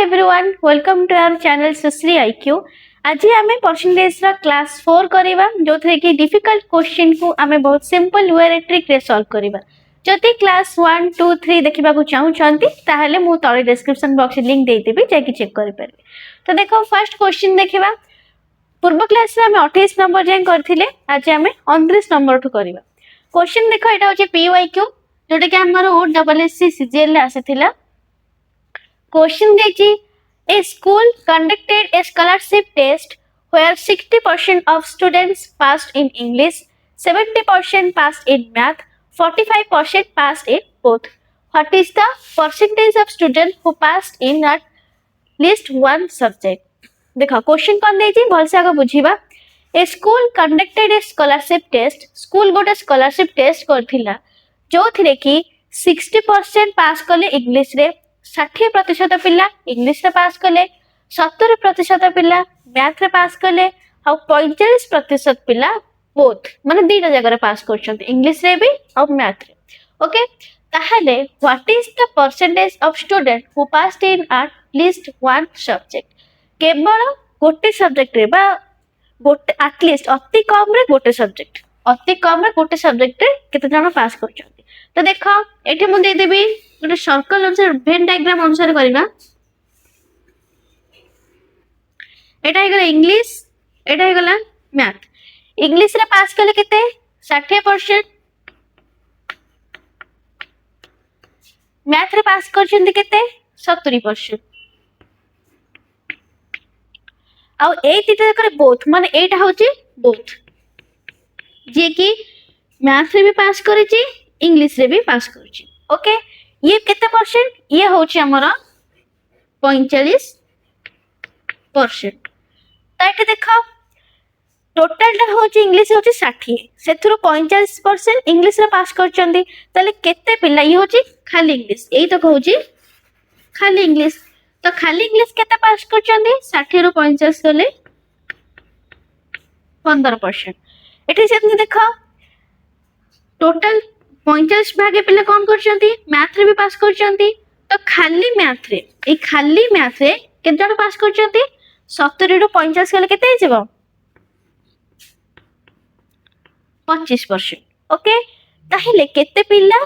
everyone, welcome to our channel Susri IQ. आज आम percentage class 4 करवा जो थे कि डिफिकल्ट क्वेश्चन को आम बहुत सिंपल वे ट्रिक रे सॉल्व करवा। जदि क्लास 1 2 3 देखा चाहूँगी ताहले मु तले डिस्क्रिप्शन बॉक्स लिंक देदेवी जाकि चेक करें। तो देखो फर्स्ट क्वेश्चन देखा पूर्व क्लास में आम 28 नंबर जाए करथिले, आज आम 29 नंबर ठू करवा। क्वेश्चन देखो यहाँ हूँ PYQ जोटा कि आमर OSSC CGL आसीथिला। क्वेश्चन देखी a school conducted a scholarship test where 60% of students passed in English, 70% passed in math, 45% passed in both. What is the percentage of students who passed in at least one subject? देखो question कौन देजी भल से आगे बुझीबा। ए school conducted ए scholarship test, school गोटे scholarship test करथिला जो थिरे कि 60% पास कले English रे, 60% पिला इंग्लिश रे पास कले, 70% पिला मैथ रे पास कले और 45% पिला बोथ माने दीटा जगह पास करछन्ते, इंग्लिश रे भी और मैथ रे। ओके, ताहले what is the percentage of student who passed in at least one subject? केवल गोटे सब्जेक्ट रे बा गोटे एटलिस्ट अति कम रे गोटे सब्जेक्ट, अति कम रे गोटे सब्जेक्ट रे केते जण पास करछन्ते। तो देखो एठी मु दे देबी गोटे सर्कल अनुसार वेन डायग्राम अनुसार करबा। एटा हे गला इंग्लिश, एटा हे गला मैथ। इंग्लिश रे पास कले केते 60%, मैथ रे पास करछन्ते केते 70%। आउ ए तीटा करे बोथ माने एटा होची बोथ जे कि मैथ रे भी पास करेची इंग्लिश रे भी पास करेची। ओके, ये केते परसेंट? ये होची हमर 45%। ताके देखो टोटल टा होची इंग्लिश होची 60, सेथुरो 45% इंग्लिश रे पास करचंदी। ताले केते पिला ये होची खाली इंग्लिश, एई तो कहूची खाली इंग्लिश। तो खाली इंग्लिश केते पास करचंदी? 60 रो 50 गले 15%। एठी सेमति देखो टोटल 45 भागे पिला कौन करचंती मैथ रे भी पास करचंती। तो खाली मैथ रे, ए खाली मैथ रे केते जण पास करचंती? 70 रो 50 गले केते हिजबो? 25%। ओके, ताहेले केते पिला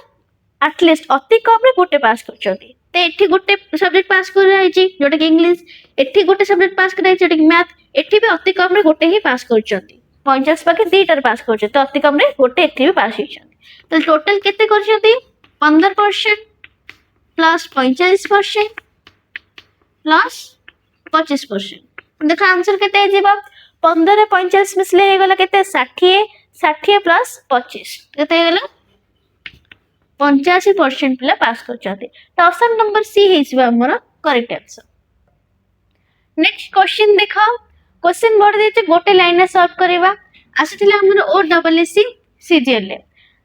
एटलीस्ट अति कम रे गोटे पास करचंती। ते एठी गोटे सब्जेक्ट पास कर रही जोटा कि इंग्लिश, एठी गोटे सब्जेक्ट पास कर रही जोटा कि मैथ, एठी भी अति कम रे गोटे ही पास करचंती। 50 पाके दीटार पास करचंती, तो अति कम रे गोटे एठी भी पास होइछंती। तो टोटल केते करचंती? 15% प्लस 45% प्लस 25%। देखो आंसर केते हिजबा? 15 50 मिसले हे गला केते 60, 60 प्लस 25 केते हे गला 85% पिला पास करचंती। तो ऑप्शन नंबर सी हिजबा हमर करेक्ट आंसर। नेक्स्ट क्वेश्चन देखो, क्वेश्चन बोर्ड देते गोटे लाइन में सॉल्व करबा। आसीथिला हमर OSSC CGL ले।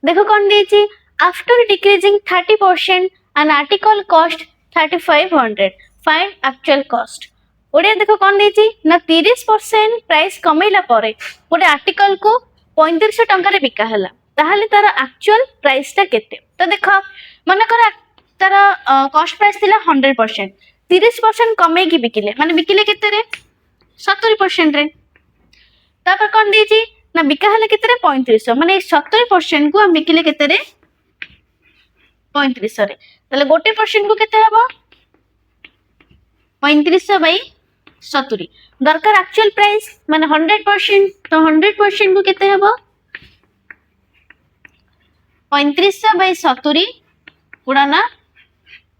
देखो कौन देछि after decreasing 30% an article cost 3500 find actual cost. ओडे देखो कौन देछि ना 30% प्राइस कमेला परे गोटे आर्टिकल को 3500 टंका रे बिका हला, ताहले तार एक्चुअल प्राइस ता केते? तो देखो माने कर तार कॉस्ट प्राइस थिला 100%, 30% कमे की बिकिले माने बिकिले केते रे 70% रे। तापर कौन देछि ना बिका हला केते रे 3500 माने 70% को हम बिकिले केते रे 3500 रे। ताले गोटे परसेंट को केते हबो? 3500 बाई 70 दरकार एक्चुअल प्राइस माने 100%, तो 100% को केते हबो? 3500 बाई 70 गुणा ना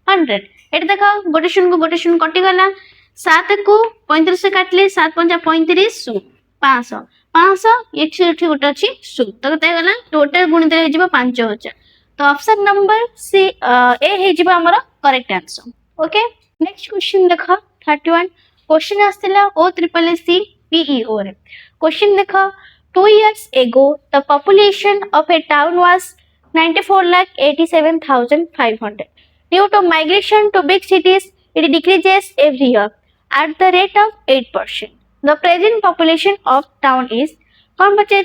100। एट देखो गोटे शून्य कटि गला, 7 को 35 से काटले 7 पंजा 35 500 500 एठी गोटे अछि 100, तो केते गला टोटल गुणित हे जिवो 5000। तो ऑप्शन नंबर सी ए हे जिवो हमर correct answer. Okay, next question देखो 31 क्वेश्चन आस्तिला OSSC PEO रे। क्वेश्चन देखो 2 years ago the population of a town was 94,87,500. Due to migration to big cities, it decreases every year at the rate of 8%. The present population of town is कौन बचे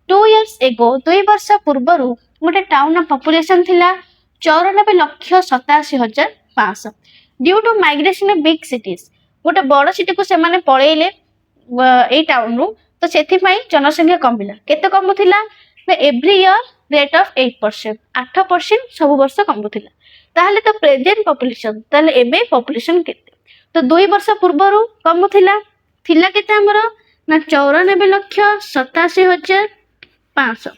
2 years ago 2 वर्ष पूर्वरु गोटे town population थिला 94,87,500। Due to migration of big cities गोटे बड़ city को से माने पळेइले ए टाउन रु तो सेथिपाई जनसंख्या कमिला केते कमुथिला ना एवरी ईयर रेट ऑफ 8% 8% सब वर्ष कमुथिला ताहले तो प्रेजेंट पॉपुलेशन ताहले एबे पॉपुलेशन केते तो 2 वर्ष पूर्वरु कमुथिला थिला केते हमर ना 94,87,500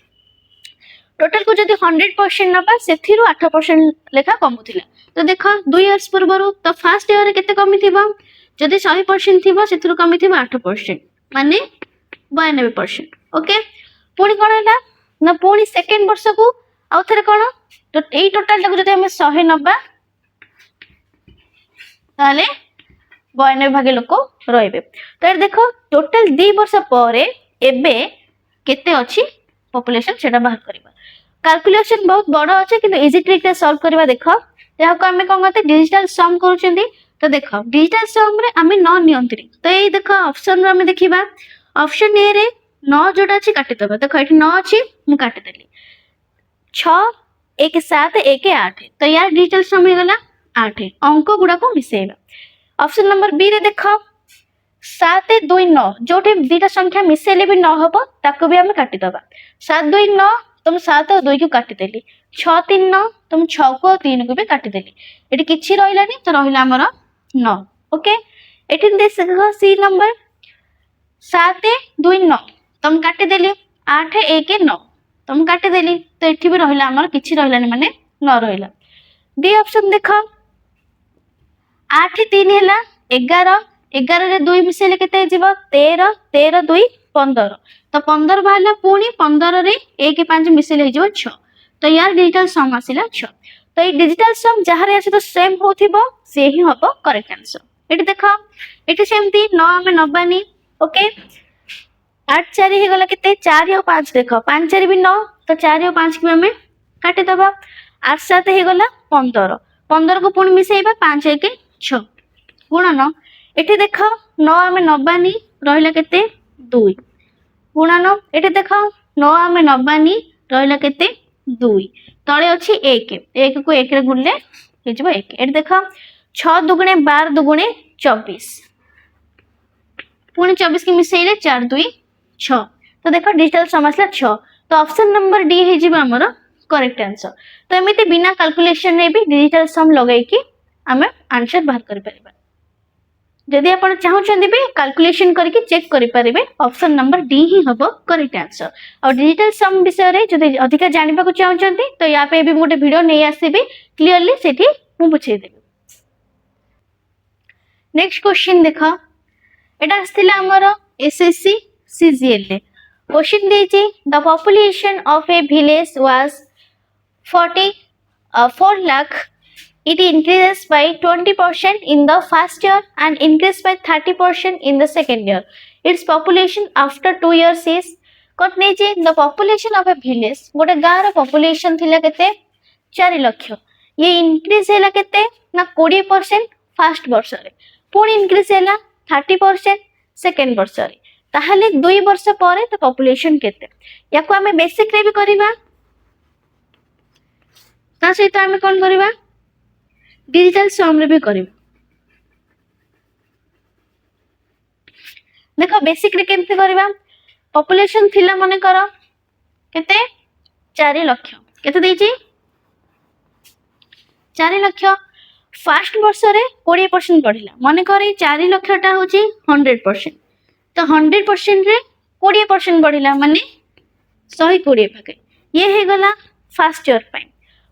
टोटल को जदि 100% नबा सेथिरु 8% लेखा कमुथिला तो देखो 2 इयर्स पूर्वरु तो फर्स्ट ईयर केते कमी थिबा जदि 100% थिबा सेथिरु कमी थिबा 8% माने 92%। ओके पुणी कोन हैला ना पुणी सेकंड वर्ष को आउ थरे कोन तो एई टोटल टाको जदि हम 100 नबा ताले 92 भागे लोक रहिबे तो देखो टोटल 2 वर्ष परे एबे केते अछि पॉपुलेशन सेटा बाहर करबा कैलकुलेशन बहुत बड़ अछि कि इजी ट्रिक रे सॉल्व करबा देखो या को हमें कोन कहते डिजिटल सम करूचंदी तो देखो डिजिटल सम रे हमें 9 नियंत्रित तो ये देखो ऑप्शन रे हमें देखिबा ऑप्शन ए रे 9 जोटा अछि काटि दबा देखो एठी 9 अछि मु काटि देली 6 1 7 1 8 तो यार डिजिटल सम हे गला 8 अंक गुडा को मिसेबा ऑप्शन नंबर बी रे देखो 7 2 9 जोटे दीटा संख्या मिसेले भी 9 हबो ताको भी हमें काटि दबा 7 2 9 तुम 7 और 2 को काटि देली 6 3 9 तुम 6 को 3 को भी काटि देली एटी किछि रहिलानी तो रहिला हमर 9। ओके एटी देखो सी नंबर 7 2 9 तुम काटि देली 8 1 9 तुम काटि देली तो एठी भी रहिला हमर किछि रहिलानी माने 9 रहिला। डी ऑप्शन देखो 8 3 हैला 11 11 रे 2 मिसेले केते जिवो 13 13 2 15 तो 15 बाहला पुणी 15 रे 1 5 मिसेले हो जिवो 6 तो यार डिजिटल सम आसिला 6 तो ये डिजिटल सम जहारे आसे तो सेम होथिबो से ही हबो करेक्ट आंसर। एटी देखो एटी सेमती 9 हमें नबानी। ओके 8 4 हे गला केते 4 और 5 देखो 5 4 भी 9 तो 4 और 5 को हमें काटि दबा 8 7 हे गला 15 15 को पुणी मिसेइबा 5 1 6 गुणन एठी देखो 9 हमें नबानी रहिला केते 2 गुणन एठी देखो 9 हमें नबानी रहिला केते 2 तळे अछि 1 1 को 1 रे गुणले हे जबो 1 एठी देखो 6 दुगुणे 12 दुगुणे 24 पुणी 24 की मिसेइले 4 2 6 तो देखो डिजिटल समस्या 6 तो ऑप्शन नंबर डी हे जिबो हमर करेक्ट आंसर। तो एमिति बिना कैलकुलेशन रे भी डिजिटल सम लगाई कि हमें आंसर बाहर कर परिबा जदि आपण चाहउछन्दी भी कैलकुलेशन करके चेक करि परिबे ऑप्शन नंबर डी ही हबो करेक्ट आंसर। और डिजिटल सम विषय रे जदि अधिक जानिबा को चाहउछन्ती तो या पे भी मोटे वीडियो नै आसीबी क्लियरली सेठी मु बुझे देबी। नेक्स्ट क्वेश्चन देखो एटा आस्थिला हमर एसएससी सीजीएल रे क्वेश्चन देछि the population of a village was 4 lakh it increases by 20% in the first year and increases by 30% in the second year. Its population after 2 years is what neji the population of a village गोटे गाँव रो population थिला केते 4 लाख ये increase हैला केते ना 20% first वर्ष रे पुणी increase हैला 30% सेकंड वर्ष रे ताहले 2 वर्ष परे तो population केते याको हमें बेसिक रे भी करबा ता सहित हमें कोन करबा डिजिटल सम रे भी करबा देखो बेसिक रे केमते करबा पॉपुलेशन थिला मने करो केते 4 लाख केते देछि 4 लाख फर्स्ट वर्ष रे 20% बढ़िला मने करे 4 लाख टा होची 100% तो 100% रे 20% बढ़िला माने 120 भागे ये हे गला फर्स्ट ईयर पाई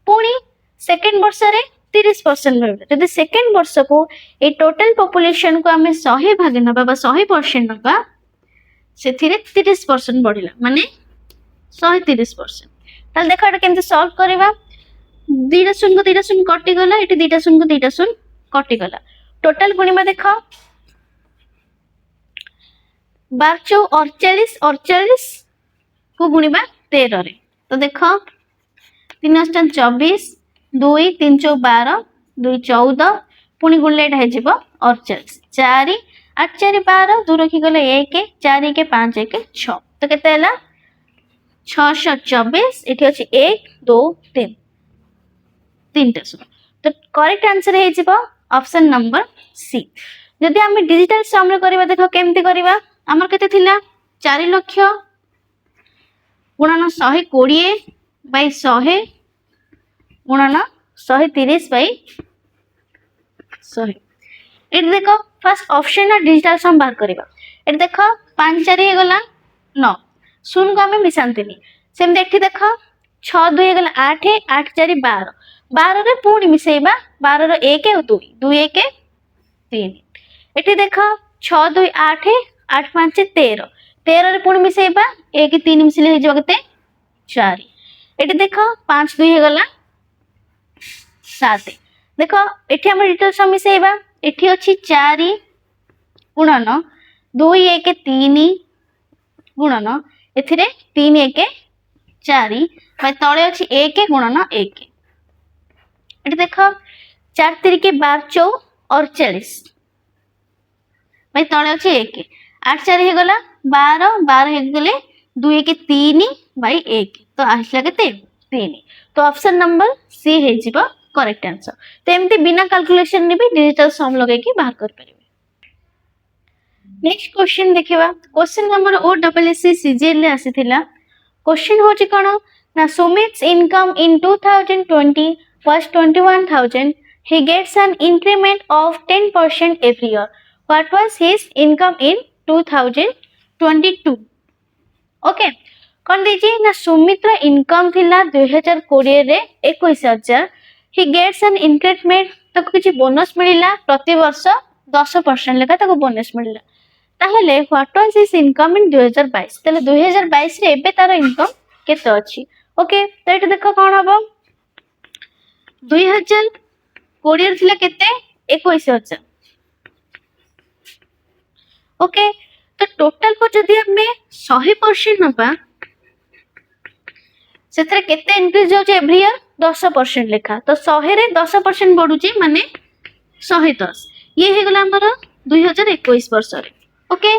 पुणी सेकंड वर्ष रे 30% रहबे जदि सेकंड वर्ष को ए टोटल पॉपुलेशन को हमें 100 भागे नबा 100% नबा सेथिरे 30% बढ़िला माने 130% ताल देखा एटा केमते सॉल्व करबा 2 शून्य को 2 शून्य कटि गला एटी 2 शून्य को 2 शून्य कटि गला टोटल गुणिबा देखो 12 48 48 को गुणिबा 13 रे तो देखो 3 8 24 2 3 12 2 14 पुणी गुणले एटा हे जिवो 48 4 8 4 12 2 रखी गले 1 4 1 5 1 6 तो केते हला 624 एठी अछि 1 2 3 तीनटा शून्य तो करेक्ट आंसर हे जिवो ऑप्शन नंबर सी। जदि आम डिजिटल सम रे करबा देख केमती करबा हमर केते थिला 4 लाख गुणन 120 बाई 100 गुणन 130 बाई 100। एट देख फर्स्ट ऑप्शन ना डिजिटल सम बाहर करबा। एट देख 5 4 हे गला 9 शून्य को आम मिशांती सेमती एठी देख 6 2 हे गला 8 8 4 12 12 रे पुणी मिसेबा 12 रो 1 और 2 2 1 3। एठी देख 6 2 8 8 5 13 13 रे पुणी मिसेबा 1 3 मिसले हे जो केते 4। एठी देख 5 2 हे गला 7। देख एठी हम डिजिटल सम मिसेबा एठी अछि 4 गुणन 2 1 3 गुणन एथिरे 3 1 4 बाय तळे अछि 1 गुणन 1। एठी देख 4 3 के 12 4 और 40 बाय तळे अछि 1 8 4 हे गला 12 12 हे गले 2 1 3 बाय 1 तो आसला केते 3। तो ऑप्शन नंबर सी हे जिवो करेक्ट आंसर। तो एमती बिना कैलकुलेशन ने भी डिजिटल सम लगे कि बाहर कर परिबे। नेक्स्ट क्वेश्चन देखिबा। क्वेश्चन नंबर ओ डबल एस सी सीजीएल ले आसीथिला। क्वेश्चन होची कोन ना सुमित's income in 2020 was 21,000. He gets an increment of 10% every year. What was his income in 2022? Okay कौन दीजिए ना सुमित्र इनकम थिला 2020 रे 21,000। ही गेट्स एन इनक्रीमेंट तक किछि बोनस मिलिला प्रति वर्ष 10% लेखा तक बोनस मिलिला। ताहले what was his income in 2022 तले 2022 रे एबे तार इनकम केते अछि। ओके तो एटा देखो कोन हबो 2020 रे थिला केते 21,000। ओके तो टोटल को जदि हमें 100% नबा सेथरे केते इंक्रीज हो एवरी ईयर 10% लेखा तो 100 रे 10% बढ़ुची माने 110 ये हे गला हमर 2021 वर्ष रे। ओके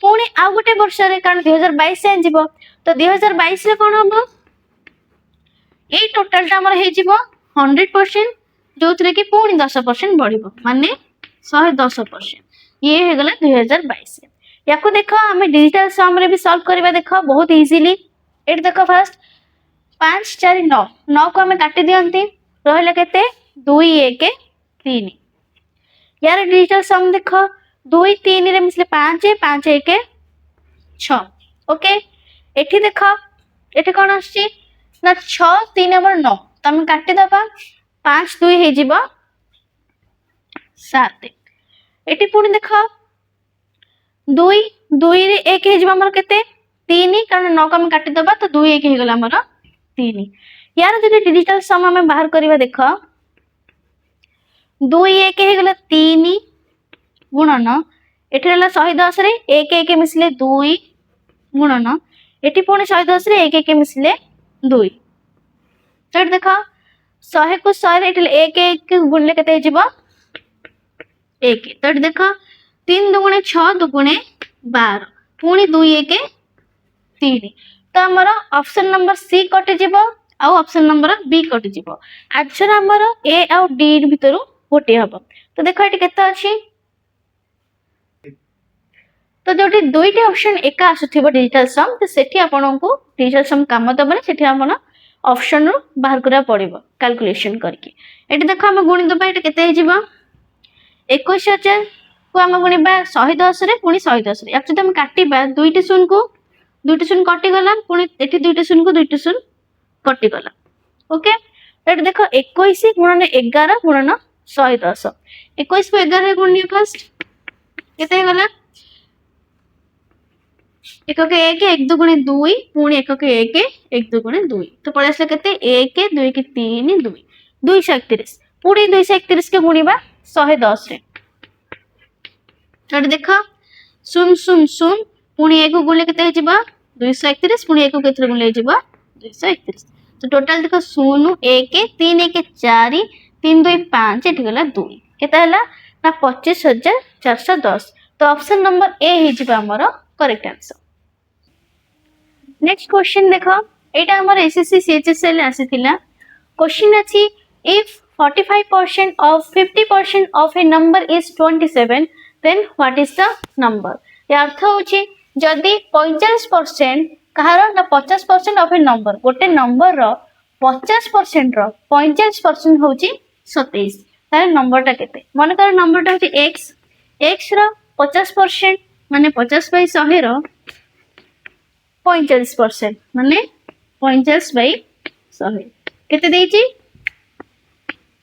पुणी आ गोटे वर्ष रे कारण 2022 से जिवो तो 2022 रे कोन हबो ए टोटल टा हमर हे जिवो 100% जोथरे कि पुणी 10% बढ़िबो माने 110% ये हे गला 2022 रे। याको देखो हमें डिजिटल सम रे भी सॉल्व करबा देखो बहुत इजीली। एट देखो फर्स्ट 5 4 9 9 को हमें काटी दियंती रहले केते 2 1 3। यार डिजिटल सम देखो 2 3 रे मिसले 5 5 1 6। ओके एठी देखो एठी कोन आछि ना 6 3 हमर 9 त हम काटी दबा 5 2 हे जिवो 7। एठी पुणी देखो 2 2 रे 1 हे जिवो हमर केते 3 कारण 9 को हम काटी दबा तो 2 1 हे गला हमर 3। यार जदि डिजिटल सम हमें बाहर करबा देखो 2 1 हे गला 3 गुणन एठी रहला 110 रे 1 1 मिसले 2 गुणन एठी पुणी 110 रे 1 1 मिसले 2। तो देखो 100 को 100 रे एठी 1 1 गुणले केते जिवो 1। तो देखो 3 दुगुणे 6 दुगुणे 12 पुणी 2 1 3। तो हमर ऑप्शन नंबर सी कटि जिवो आ ऑप्शन नंबर बी कटि जिवो। आंसर हमर ए आ डी भितरु गोटे हबो। तो देखो एटी केते अछि तो जोटी दुईटी ऑप्शन एका आसुथिबो डिजिटल सम तो सेठी आपनको डिजिटल सम काम दबले सेठी आपण ऑप्शन रो बाहर करा पड़िबो कैलकुलेशन करके। एटी देखो हम गुणी दबा एटी केते जिवो 21,000 को हम गुणीबा 110 रे पुणी 110 रे एक्चुअली हम काटिबा दुईटी शून्य को दुईटी शून्य कटि गला पुणी एठी दुईटी शून्य को दुईटी शून्य कटि गला। ओके एटी देखो 21 गुणन 11 गुणन 110 21 को 11 रे गुणनी फर्स्ट केते गला 1 के 1 1 दुगुणे 2 पुणी 1 के 1 1 दुगुणे 2 तो पड़े आसले केते 1 2 के 3 2 231 पुणी 231 के गुणीबा 110 रे। तो देखो 0 0 0 पुणी 1 गुणले केते हिजबा 231 पुणी 1 केते गुणले हिजबा 231। तो टोटल देखो 0 1 3 1 4 3 2 5 एठी गला 2 केते हला ना 25,410। तो ऑप्शन नंबर ए हिजबा हमर करेक्ट आंसर। नेक्स्ट क्वेश्चन देखो एटा हमर एसएससी सीएचएसएल आसीथिला। क्वेश्चन अछि if 45% of 50% of a number is 27, then what is the number? या अर्थ होची जदि 45% कहार ना 50% of a number गोटे नंबर रो 50% रो 45% होची 27 तारे नंबर टा केते मन कर नंबर टा होची x x रो 50% माने 50/100 रो 45% माने 50/100 केते देची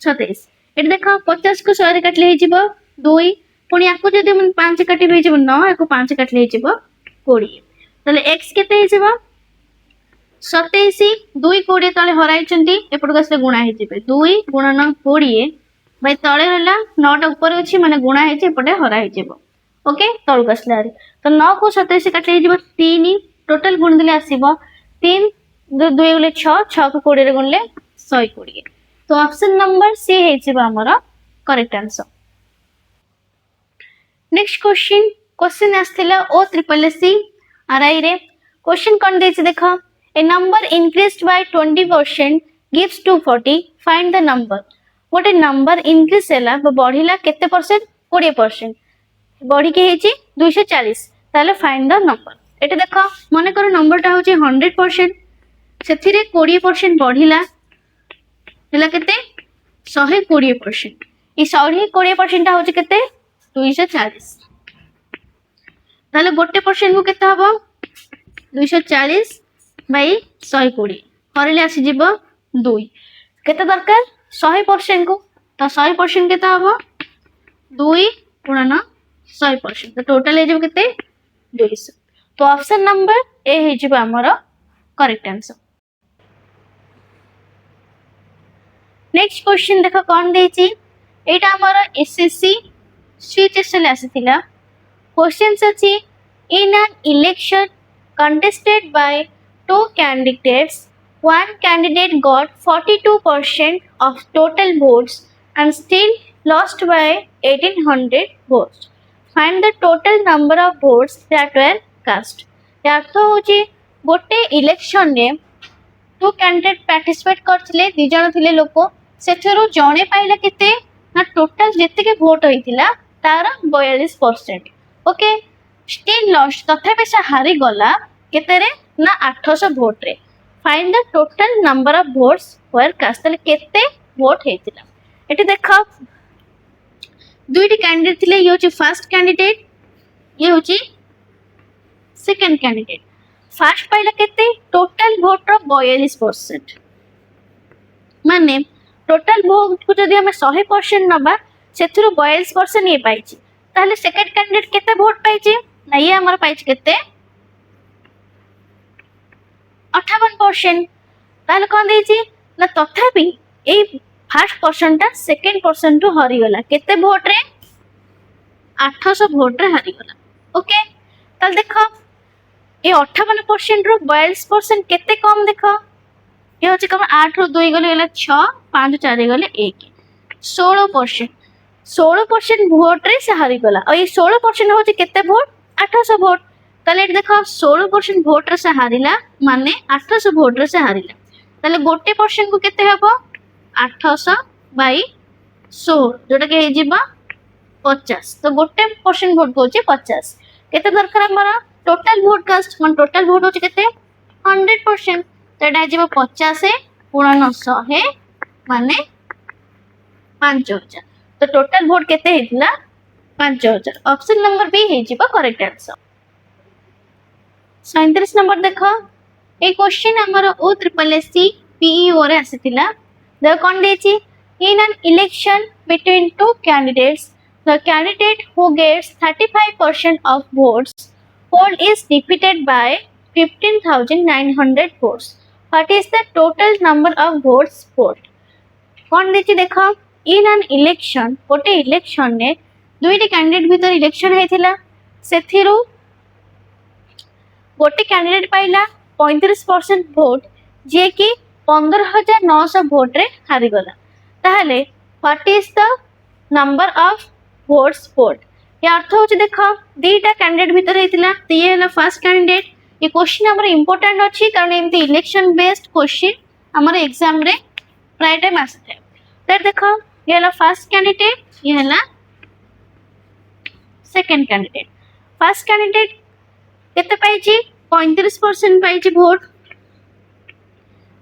27 एट देख 50 को 100 रे काटले हिजिबो 2 पुणी याको जदि मन 5 काटिबे हिजिबो 9 याको 5 काटले हिजिबो 20 तले x केते हिजिबो 27 2 20 तले हराइचंती एपट गसले गुणा हिजिबे 2 गुणन 20 भाई तळे हला 9 टा ऊपर अछि माने गुणा हिजि एपटे हरा हिजिबो ओके तळ गसले आरी तो 9 को 27 काटले हिजिबो 3 टोटल गुण दिले आसीबो 3 2 गुले 6 6 को 20 रे गुणले 120 तो ऑप्शन नंबर सी है हमारा करेक्ट आंसर। नेक्स्ट क्वेश्चन आसथिला O triple S C RI रे क्वेश्चन कोन देछि देखो a number increased by 20% gives 240 find the number गोटे नंबर इंक्रीज हैला बढ़िला केते परसेंट 20% बढ़ी के हेछि 240 ताले फाइंड द नंबर एटे देखो माने कर नंबर टा होछि 100% सेथिरे 20% बढ़िला हेला केते 120% ई 120% टा होछि केते 240 ताले गोटे परसेंट को केते हबो 240 बाई 120 करले आसी जिवो 2 केते दरकार 100% को तो 100% केते हबो 2 गुणन 100% तो टोटल हे जिवो केते 200 तो ऑप्शन नंबर ए हे जिवो हमरो करेक्ट आंसर। नेक्स्ट क्वेश्चन देखो कौन देछि एटा हमारा एसएससी सीएचएसएल आसीथिला क्वेश्चन अछि इन an election contested by two candidates one candidate got 42% of total votes and still lost by 1800 votes find the total number of votes that were cast या तो होची गोटे election ने टू कैंडिडेट पार्टिसिपेट करथिले दि जण थिले लोक सेथरो जणे पाइला केते ना टोटल जेते के वोट होइतिला तार 42% ओके स्टिल लॉस्ट तथापि से हारी गला केते रे ना 800 वोट रे find the total number of votes were cast तले केते वोट हेतिला एटी देखो दुईटी कैंडिडेट थिले ये होची फर्स्ट कैंडिडेट ये होची सेकंड कैंडिडेट फर्स्ट पाइला केते टोटल वोट रो 42% माने टोटल वोट को जदि हम 100% नबा सेथिरो 42% ये पाइची ताले सेकंड कैंडिडेट केते वोट पाइची ना ये हमर पाइची केते 58% ताले कोन देची ना तथापि ए फर्स्ट पर्सन ता सेकंड पर्सन टू हरि गला केते वोट रे 800 वोट रे हरि गला ओके ताले देखो ए 58% रो 42% केते कम देखो ये होची कम 8 रो 2 गले 6 5 4 गले 1 16% वोट रे से हारी गला और ये 16% होची केते वोट 800 वोट ताले देखो 16% वोट रे से हारिला माने 800 वोट रे से हारिला ताले गोटे परसेंट को केते हबो 800 बाई 16 जोटा के हेजिबा 50 तो गोटे परसेंट वोट होची 50 केते दरकार हमरा टोटल वोट कास्ट मन टोटल वोट होची केते 100% तो एटा हेजिबा 50 गुणन 100 माने 5000 तो टोटल वोट केते हेतिला 5000 ऑप्शन नंबर बी हेजिबा करेक्ट आंसर। 37 नंबर देखो ए क्वेश्चन हमर O triple S C PEO रे आसीतिला द कोन देछि in an election between two candidates the candidate who gets 35% of votes poll is defeated by 15900 votes what is the total number of votes poll कोन देछि देखो in an election गोटे election ने दुईटी कैंडिडेट भीतर इलेक्शन हेतिला सेथिरु गोटे candidate पाइला 35% vote जे कि 15900 vote रे हारी गला ताहले what is the number of votes poll या अर्थ होची देखो दीटा कैंडिडेट भीतर हेतिला तो ये हला फर्स्ट कैंडिडेट ये क्वेश्चन हमर इंपोर्टेंट अछि कारण एमती इलेक्शन बेस्ड क्वेश्चन हमर एग्जाम रे प्राय टाइम आसे तो तर देखो ये है फर्स्ट कैंडिडेट, ये है सेकंड कैंडिडेट। फर्स्ट कैंडिडेट केते पाइछि 35% पाइछि वोट,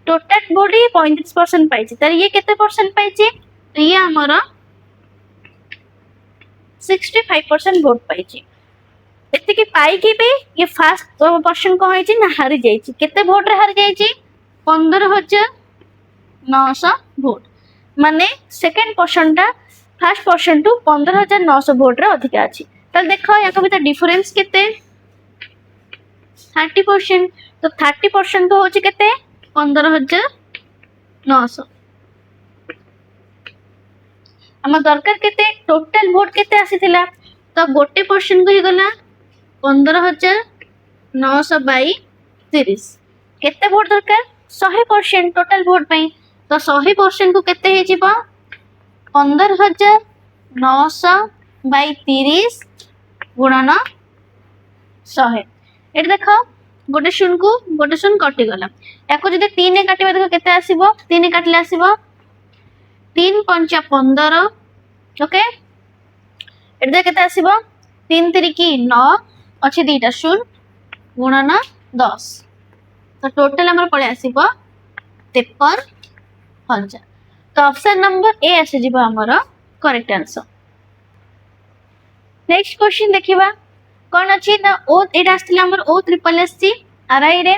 टोटल वोट ये 35% पाइछि। तर ये केते परसेंट पाइछि, तो ये हमर 65% वोट पाइछि। एतिकी पाइकी भी ये फर्स्ट पर्सन कौन है ना हारी जाइए, केते वोट रे हारी जाइए 15,900 वोट, माने सेकेंड पर्सन टा फर्स्ट पर्सन टू 15,900 वोट रे अधिक अच्छी। तो देखो या भीतर डिफरेंस केते 30%, तो 30% तो होची केते 15,900। आम दरकार केते टोटल वोट केते आसीथिला, तो गोटे पर्सन को ही गला 15,900 बाई 30 केते वोट दरकार 100% टोटल वोट पाई, तो 100% को केते हे जिवो 15,900 बाई 30 गुणन 100। एट देखो गोटे शून कटि गला, याको जदि 3 काटिबा देखो केते आसीबो, 3 काटले आसीबो 3 पंचा 15। ओके एट दे केते आसीबो 3 3 की 9 अच्छे दीटा शून गुणन 10, तो टोटल हमर पळे आसीबो 53,000। तो ऑप्शन नंबर ए आसी जिवो हमर करेक्ट आंसर। नेक्स्ट क्वेश्चन देखिबा कोन अछि ना ओ एटा आस्थिला हमर ओ ट्रिपल एससी आरआई रे।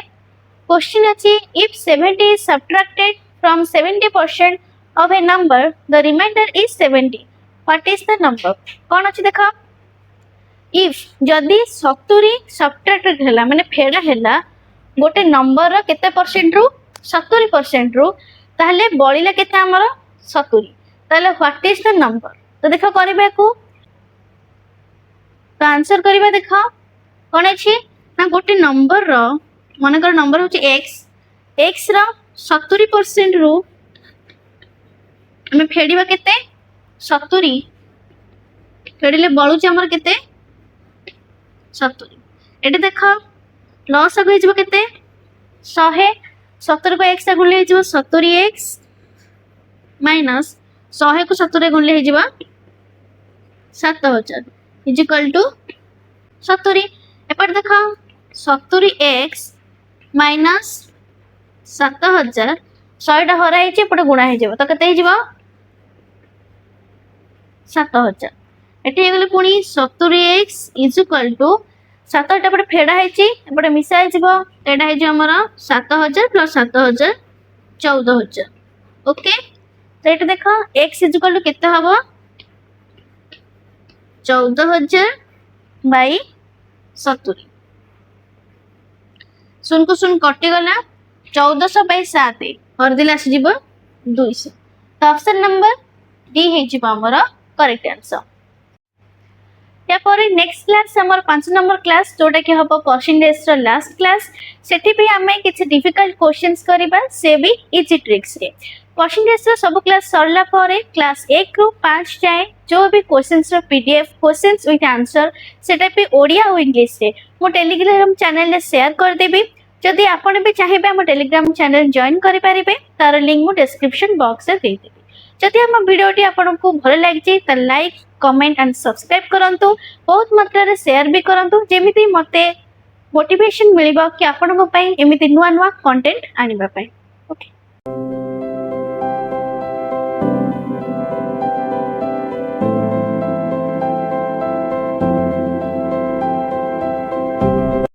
क्वेश्चन अछि if 70 is subtracted from 70% of a number, the remainder is 70, what is the number? कोन अछि देखा, इफ जदि 70 सब्ट्रैक्टेड हैला माने फेडा हैला गोटे नंबर रो केते परसेंट रु 70% रु, ताहले बळिला केते हमर 70, ताहले व्हाट इज द नंबर? तो देखो करबे को, तो आंसर करबा देखो कोन अछि ना गोटे नंबर रो माने कर नंबर होची x रो 70% रु हमें फेडिबा केते 70, फेडिले बळुची हमर केते 70। एटे देख लस आगे हो केते 100, 70 को x गुणले हो 70x माइनस 100 को 70 गुणले हो 7000 इज इक्वल टू 70। एपट देख 70x माइनस 7000 100 हरा है एपटे गुणा हो तो केते हो 7000। एटी गले पुणी 70x इज इक्वल टू 7 एपटे फेड़ा है एपटे मिसा एटा होमर 7000 प्लस 7000 14,000। ओके तो ये देख x इज इक्वल टू केते हबो 14,000 बाई 70, शून को शून कटि गला 1400 बाई 7 हरदिला आसी जीवो 200। तो ऑप्शन नंबर डी हे जीवो हमर करेक्ट आंसर। या पर नेक्स्ट क्लास हमर 5 नंबर क्लास जोटा कि हबो परसेंटेज रो लास्ट क्लास, सेठी भी हमें किछि डिफिकल्ट क्वेश्चंस करिबा से भी इजी ट्रिक्स रे। परसेंटेज रो सब क्लास सरला परे क्लास 1 रो 5 जाए जो भी क्वेश्चंस रो पीडीएफ क्वेश्चंस विथ आंसर सेटा भी ओडिया और इंग्लिश रे मो टेलीग्राम चैनल रे शेयर कर देबी। जदि आपण भी चाहिबे हम टेलीग्राम चैनल जॉइन करि परिबे तार लिंक मो डिस्क्रिप्शन बॉक्स रे दे देबी। जदि हम वीडियोटी आपको भल लगी तो लाइक कमेंट एंड सब्सक्राइब करंतु, बहुत मात्रा रे शेयर भी करंतु, जेमिति मते मोटिवेशन मिलिबा कि आपनको पई एमिति नुवा नुवा कंटेंट आनिबा पई। ओके।